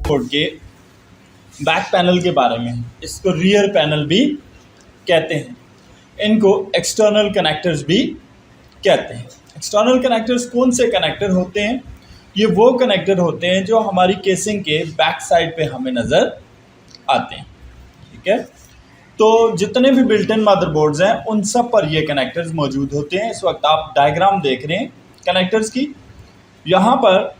Board के back panel के बारे में। इसको रियर पैनल भी कहते हैं। इनको एक्सटर्नल कनेक्टर्स भी कहते हैं। एक्सटर्नल कनेक्टर्स कौन से कनेक्टर होते हैं? ये वो कनेक्टर होते हैं जो हमारी केसिंग के बैक साइड पे हमें नज़र आते हैं। ठीक है, तो जितने भी बिल्ट इन मदरबोर्ड्स हैं उन सब पर ये कनेक्टर्स मौजूद होते हैं। इस वक्त आप डायग्राम देख रहे हैं कनेक्टर्स की। यहाँ पर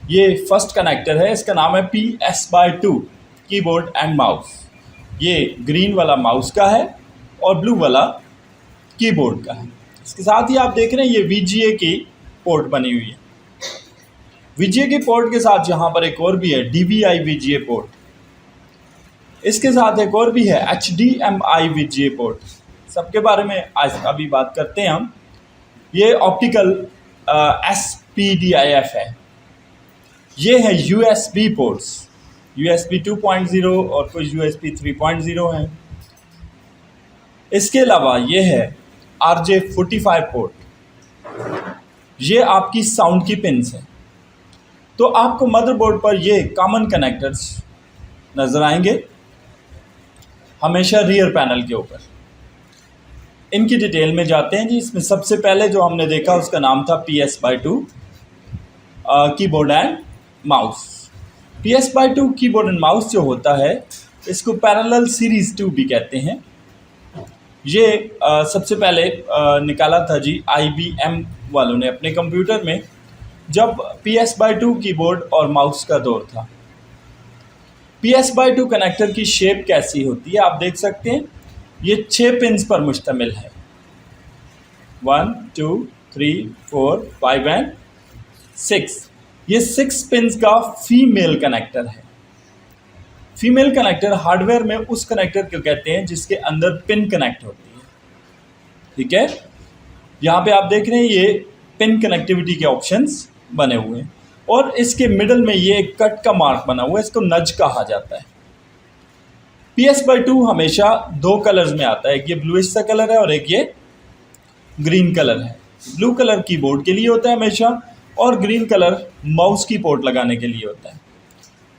ये फर्स्ट कनेक्टर है, इसका नाम है PS/2 कीबोर्ड एंड माउस। ये ग्रीन वाला माउस का है और ब्लू वाला कीबोर्ड का है। इसके साथ ही आप देख रहे हैं ये VGA की पोर्ट बनी हुई है। VGA की पोर्ट के साथ यहाँ पर एक और भी है DVI VGA पोर्ट। इसके साथ एक और भी है HDMI VGA पोर्ट। सबके बारे में आज अभी बात करते हैं हम। ये ऑप्टिकल SPDIF है। ये है USB पोर्ट्स, USB 2.0 और कुछ USB 3.0 हैं। इसके अलावा ये है RJ45 पोर्ट। ये आपकी साउंड की पिन्स हैं। तो आपको मदरबोर्ड पर ये कॉमन कनेक्टर्स नज़र आएंगे हमेशा रियर पैनल के ऊपर। इनकी डिटेल में जाते हैं जी। इसमें सबसे पहले जो हमने देखा उसका नाम था PS/2 keyboard and mouse. PS/2 keyboard and mouse जो होता है इसको पैरेलल सीरीज़ 2 भी कहते हैं। ये सबसे पहले निकाला था जी IBM वालों ने अपने कंप्यूटर में, जब PS/2 कीबोर्ड और माउस का दौर था। PS/2 कनेक्टर की शेप कैसी होती है आप देख सकते हैं। ये 6 पिन्स पर मुश्तमिल है, 1 2 3 4 5 एंड 6। ये 6 पिन्स का फीमेल कनेक्टर है। फीमेल कनेक्टर हार्डवेयर में उस कनेक्टर को कहते हैं जिसके अंदर पिन कनेक्ट होती है। ठीक है, यहाँ पे आप देख रहे हैं ये पिन कनेक्टिविटी के ऑप्शंस बने हुए हैं और इसके मिडल में ये एक कट का मार्क बना हुआ है, इसको नज कहा जाता है। PS/2 हमेशा 2 कलर्स में आता है, एक ये ब्लूइश सा कलर है और एक ये ग्रीन कलर है। ब्लू कलर कीबोर्ड के लिए होता है हमेशा और ग्रीन कलर माउस की पोर्ट लगाने के लिए होता है।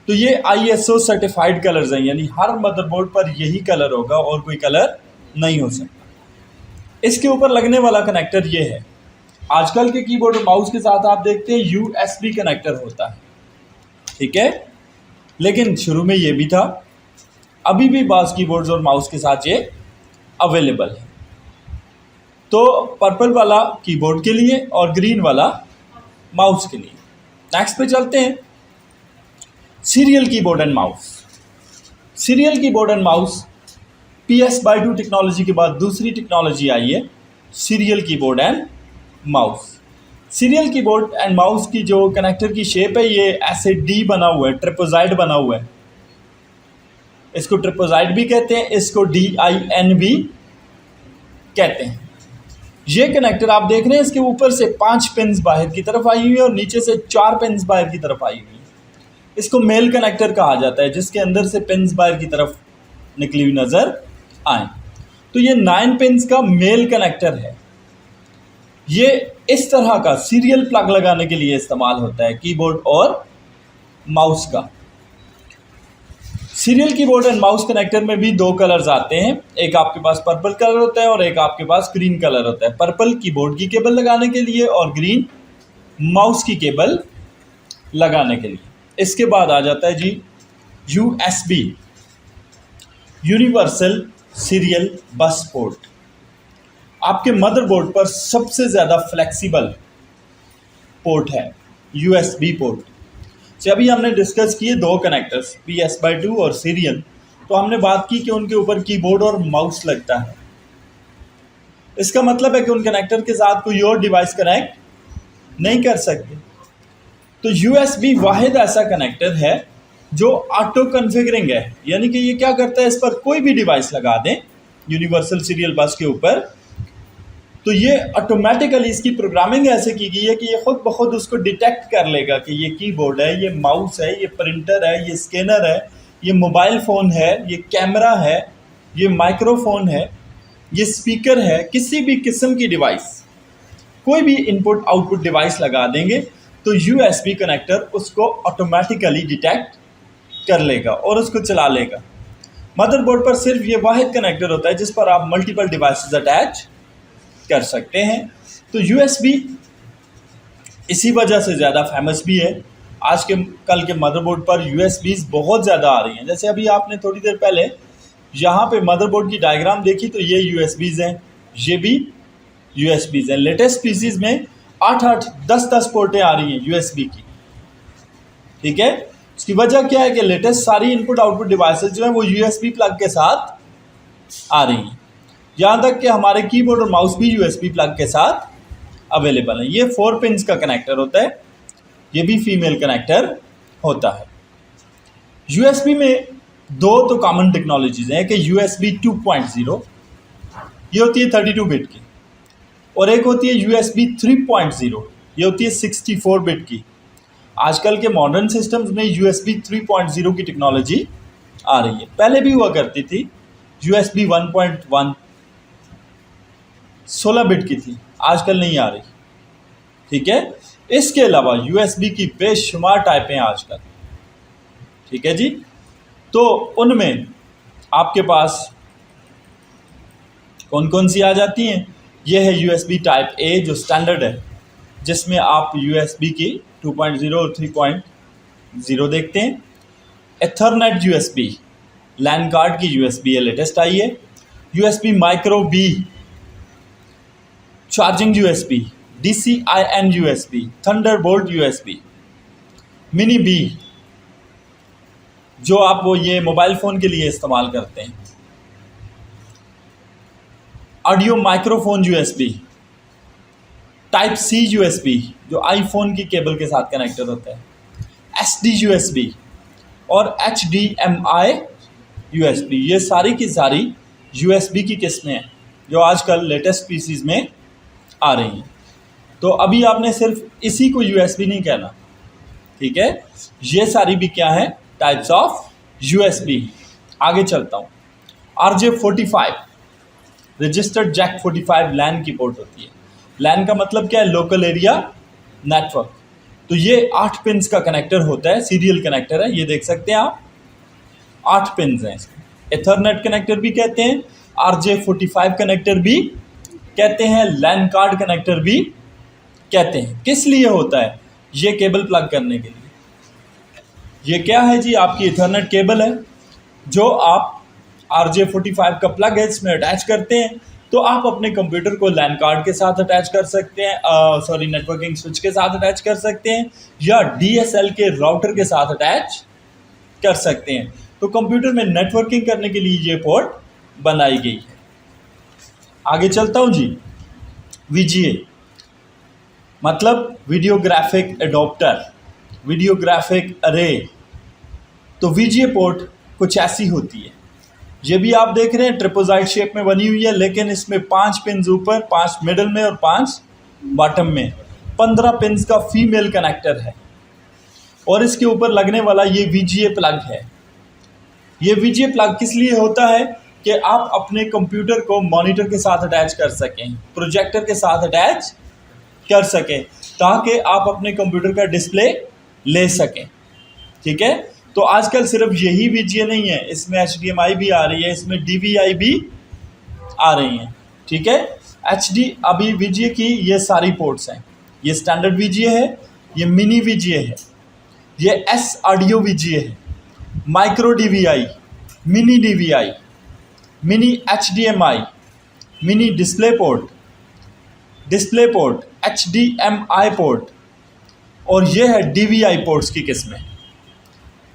तो ये ISO सर्टिफाइड कलर्स हैं, यानी हर मदरबोर्ड पर यही कलर होगा और कोई कलर नहीं हो सकता। इसके ऊपर लगने वाला कनेक्टर ये है। आजकल के कीबोर्ड और माउस के साथ आप देखते हैं USB कनेक्टर होता है। ठीक है, लेकिन शुरू में ये भी था, अभी भी बाज़ कीबोर्ड्स और माउस के साथ ये अवेलेबल है। तो पर्पल वाला कीबोर्ड के लिए और ग्रीन वाला माउस के लिए। नेक्स्ट पे चलते हैं, serial keyboard and mouse. Serial keyboard and mouse PS/2 technology के बाद दूसरी टेक्नोलॉजी आई है, serial keyboard and mouse. Serial keyboard and mouse की जो कनेक्टर की शेप है ये ऐसे D बना हुआ है, ट्रिपोजाइड बना हुआ है। इसको ट्रिपोजाइड भी कहते हैं, इसको DIN भी कहते हैं। ये कनेक्टर आप देख रहे हैं, इसके ऊपर से 5 पिन्स बाहर की तरफ आई हुई है और नीचे से 4 पिन्स बाहर की तरफ आई हुई है। इसको मेल कनेक्टर कहा जाता है, जिसके अंदर से पिन्स बाहर की तरफ निकली हुई नज़र आए। तो ये 9 पिन्स का मेल कनेक्टर है। ये इस तरह का सीरियल प्लग लगाने के लिए इस्तेमाल होता है कीबोर्ड और माउस का। Serial keyboard and mouse connector में भी 2 कलर्स आते हैं, एक आपके पास पर्पल कलर होता है और एक आपके पास ग्रीन कलर होता है। पर्पल कीबोर्ड की केबल लगाने के लिए और ग्रीन माउस की केबल लगाने के लिए। इसके बाद आ जाता है जी USB universal serial bus port. आपके मदरबोर्ड पर सबसे ज़्यादा फ्लेक्सिबल पोर्ट है USB पोर्ट। से अभी हमने डिस्कस किए 2 कनेक्टर्स PS/2 और सीरियल, तो हमने बात की कि उनके ऊपर कीबोर्ड और माउस लगता है। इसका मतलब है कि उन कनेक्टर के साथ कोई और डिवाइस कनेक्ट नहीं कर सकते। तो USB वाहिद ऐसा कनेक्टर है जो ऑटो कन्फिगरिंग है, यानी कि ये क्या करता है, इस पर कोई भी डिवाइस लगा दें यूनिवर्सल सीरियल बस के ऊपर तो ये ऑटोमेटिकली इसकी प्रोग्रामिंग ऐसे की गई है कि ये खुद ब खुद उसको डिटेक्ट कर लेगा कि ये कीबोर्ड है, ये माउस है, ये प्रिंटर है, ये स्कैनर है, ये मोबाइल फ़ोन है, ये कैमरा है, ये माइक्रोफोन है, ये स्पीकर है। किसी भी किस्म की डिवाइस, कोई भी इनपुट आउटपुट डिवाइस लगा देंगे तो USB कनेक्टर उसको ऑटोमेटिकली डिटेक्ट कर लेगा और उसको चला लेगा। मदरबोर्ड पर सिर्फ ये वाहिद कनेक्टर होता है जिस पर आप मल्टीपल डिवाइसेस अटैच कर सकते हैं। तो यूएसबी इसी वजह से ज़्यादा फेमस भी है। आज के कल के मदरबोर्ड पर यूएसबीज़ बहुत ज़्यादा आ रही हैं। जैसे अभी आपने थोड़ी देर पहले यहाँ पे मदरबोर्ड की डायग्राम देखी तो ये यूएसबीज़ हैं, ये भी यूएसबीज़ हैं। लेटेस्ट पीसीज में 8-8, 10-10 पोर्टें आ रही हैं यूएसबी की, ठीक है। उसकी वजह क्या है कि लेटेस्ट सारी इनपुट आउटपुट डिवाइसेस जो हैं वो यूएसबी प्लग के साथ आ रही हैं। यहाँ तक कि हमारे कीबोर्ड और माउस भी यूएसबी प्लग के साथ अवेलेबल है। ये 4 पिन्स का कनेक्टर होता है, ये भी फीमेल कनेक्टर होता है। यूएसबी में दो तो कॉमन टेक्नोलॉजीज हैं कि यूएसबी 2.0 ये होती है 32 बिट की, और एक होती है यूएसबी 3.0 ये होती है 64 बिट की। आजकल के मॉडर्न सिस्टम्स में यूएसबी 3.0 की टेक्नोलॉजी आ रही है। पहले भी हुआ करती थी यूएसबी 1.1 16 बिट की थी, आजकल नहीं आ रही, ठीक है। इसके अलावा यूएसबी की बेशुमार टाइपें आजकल, ठीक है जी। तो उनमें आपके पास कौन कौन सी आ जाती हैं? ये है यूएसबी टाइप ए जो स्टैंडर्ड है, जिसमें आप यूएसबी की 2.0 और 3.0 देखते हैं। एथरनेट यूएसबी, लैन कार्ड की यूएसबी है, लेटेस्ट आई है। USB micro B, charging USB, DCIN USB, thunderbolt USB, mini B जो आप वो ये मोबाइल फ़ोन के लिए इस्तेमाल करते हैं। Audio microphone USB, type C USB जो आईफोन की केबल के साथ कनेक्टेड होता है, SD यूएसबी और HDMI यूएसबी। ये सारी की सारी यूएसबी की किस्में हैं जो आजकल लेटेस्ट पीसीज में आ रही हैं। तो अभी आपने सिर्फ इसी को यूएसबी नहीं कहना, ठीक है। ये सारी भी क्या है? Types of USB. आगे चलता हूँ। RJ45 रजिस्टर्ड जैक 45 लैन की पोर्ट होती है। लैन का मतलब क्या है? Local area network. तो ये 8 पिन्स का कनेक्टर होता है, सीरियल कनेक्टर है, ये देख सकते हैं आप, 8 पिन्स हैं इसमें। एथरनेट कनेक्टर भी कहते हैं, RJ45 कनेक्टर भी कहते हैं, लैन कार्ड कनेक्टर भी कहते हैं। किस लिए होता है? ये केबल प्लग करने के लिए। ये क्या है जी? आपकी इथरनेट केबल है जो आप RJ45 का प्लग है इसमें अटैच करते हैं, तो आप अपने कंप्यूटर को लैन कार्ड के साथ अटैच कर सकते हैं, नेटवर्किंग स्विच के साथ अटैच कर सकते हैं, या DSL के राउटर के साथ अटैच कर सकते हैं। तो कंप्यूटर में नेटवर्किंग करने के लिए ये पोर्ट बनाई गई है। आगे चलता हूँ जी। VGA मतलब video graphic adopter, video graphic अरे। तो VGA पोर्ट कुछ ऐसी होती है। ये भी आप देख रहे हैं ट्रिपोजाइड शेप में बनी हुई है, लेकिन इसमें 5 पिन्स ऊपर, 5 मिडल में और 5 बॉटम में, 15 पिन्स का फीमेल कनेक्टर है। और इसके ऊपर लगने वाला ये VGA प्लग है। ये VGA प्लग किस लिए होता है? कि आप अपने कंप्यूटर को मॉनिटर के साथ अटैच कर सकें, प्रोजेक्टर के साथ अटैच कर सकें, ताकि आप अपने कंप्यूटर का डिस्प्ले ले सकें, ठीक है। तो आजकल सिर्फ यही VGA नहीं है, इसमें HDMI भी आ रही है, इसमें DVI भी आ रही हैं, ठीक है। अभी VGA की ये सारी पोर्ट्स हैं। ये स्टैंडर्ड VGA है, ये मिनी VGA है, ये S ऑडियो VGA है, micro DVI, mini DVI, mini HDMI, mini display port, HDMI port, और ये है DVI पोर्ट्स की किस्में।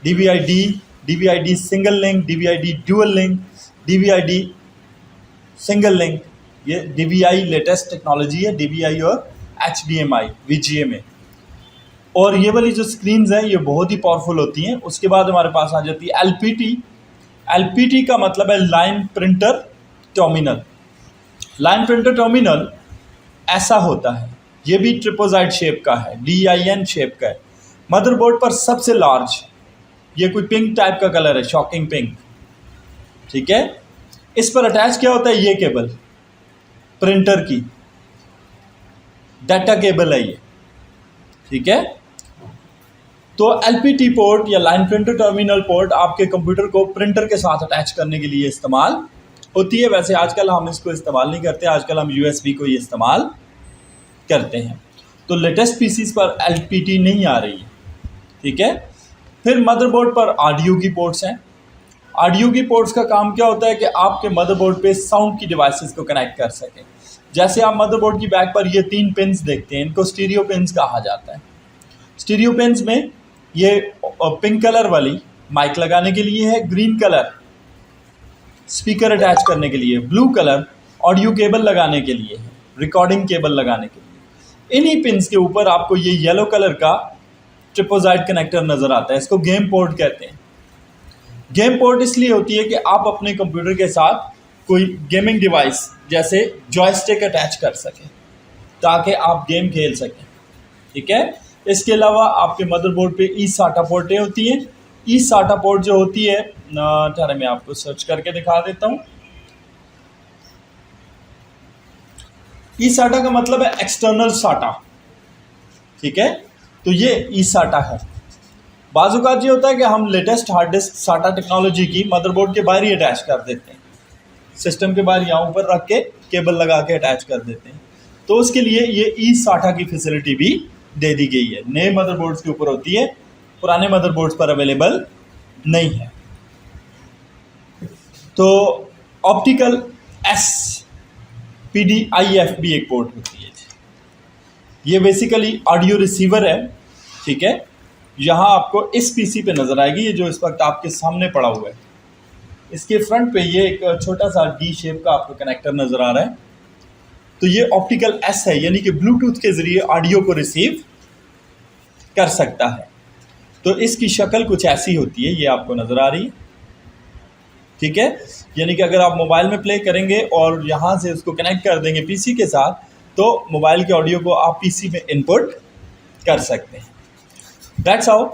DVI-D single link, DVI-D dual link, DVI-D single link. ये DVI लेटेस्ट टेक्नोलॉजी है, DVI और HDMI VGA में। और ये वाली जो स्क्रीन्स हैं ये बहुत ही पावरफुल होती हैं। उसके बाद हमारे पास आ जाती है LPT का मतलब है line printer terminal. Line printer terminal ऐसा होता है, ये भी ट्रिपोजाइड शेप का है, DIN शेप का है। मदरबोर्ड पर सबसे लार्ज, ये कोई पिंक टाइप का कलर है, शॉकिंग पिंक, ठीक है। इस पर अटैच क्या होता है? ये केबल प्रिंटर की डाटा केबल है ये, ठीक है। तो LPT पोर्ट या लाइन प्रिंटर टर्मिनल पोर्ट आपके कंप्यूटर को प्रिंटर के साथ अटैच करने के लिए इस्तेमाल होती है। वैसे आजकल हम इसको इस्तेमाल नहीं करते, आजकल हम USB को ही इस्तेमाल करते हैं। तो लेटेस्ट पीसीज पर LPT नहीं आ रही है, ठीक है। फिर मदरबोर्ड पर ऑडियो की पोर्ट्स हैं। ऑडियो की पोर्ट्स का काम क्या होता है कि आपके मदरबोर्ड पे साउंड की डिवाइसेस को कनेक्ट कर सकें। जैसे आप मदरबोर्ड की बैक पर ये 3 पिन्स देखते हैं, इनको स्टीरियो पिन्स कहा जाता है। स्टीरियो पिन्स में ये पिंक कलर वाली माइक लगाने के लिए है, ग्रीन कलर स्पीकर अटैच करने के लिए, ब्लू कलर ऑडियो केबल लगाने के लिए है, रिकॉर्डिंग केबल लगाने के लिए। इन्हीं पिन्स के ऊपर आपको ये येलो कलर का ट्रिपोजाइड कनेक्टर नज़र आता है, इसको गेम पोर्ट कहते हैं। गेम पोर्ट इसलिए होती है कि आप अपने कंप्यूटर के साथ कोई गेमिंग डिवाइस जैसे जॉयस्टिक अटैच कर सकें ताकि आप गेम खेल सकें, ठीक है। इसके अलावा आपके मदरबोर्ड पे eSATA पोर्टें होती हैं। eSATA पोर्ट जो होती है, ठहरे मैं आपको सर्च करके दिखा देता हूँ। eSATA का मतलब है एक्सटर्नल साटा, ठीक है। तो ये eSATA है। बाज़-औक़ात ये होता है कि हम latest hard disk SATA technology की मदरबोर्ड के बाहर ही अटैच कर देते हैं, सिस्टम के बाहर यहाँ ऊपर रख के केबल लगा के अटैच कर देते हैं। तो उसके लिए ये eSATA की फैसिलिटी भी दे दी गई है। नए मदरबोर्ड्स के ऊपर होती है, पुराने मदरबोर्ड्स पर अवेलेबल नहीं है। तो ऑप्टिकल SPDIF भी एक पोर्ट होती है। ये बेसिकली ऑडियो रिसीवर है, ठीक है। यहाँ आपको इस पीसी पे नज़र आएगी, ये जो इस वक्त आपके सामने पड़ा हुआ है। इसके फ्रंट पे ये एक छोटा सा D शेप का आपको कनेक्टर नज़र आ रहा है। तो ये ऑप्टिकल S है, यानी कि ब्लूटूथ के ज़रिए ऑडियो को रिसीव कर सकता है। तो इसकी शक्ल कुछ ऐसी होती है, ये आपको नज़र आ रही है, ठीक है। यानी कि अगर आप मोबाइल में प्ले करेंगे और यहाँ से उसको कनेक्ट कर देंगे पीसी के साथ, तो मोबाइल के ऑडियो को आप पीसी में इनपुट कर सकते हैं। दैट्स हाउ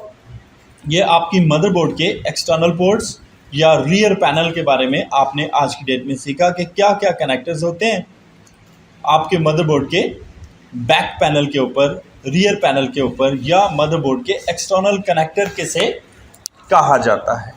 ये आपकी मदरबोर्ड के एक्सटर्नल पोर्ट्स या रियर पैनल के बारे में आपने आज की डेट में सीखा कि क्या क्या कनेक्टर्स होते हैं आपके मदरबोर्ड के बैक पैनल के ऊपर, रियर पैनल के ऊपर, या मदरबोर्ड के एक्सटर्नल कनेक्टर किसे कहा जाता है।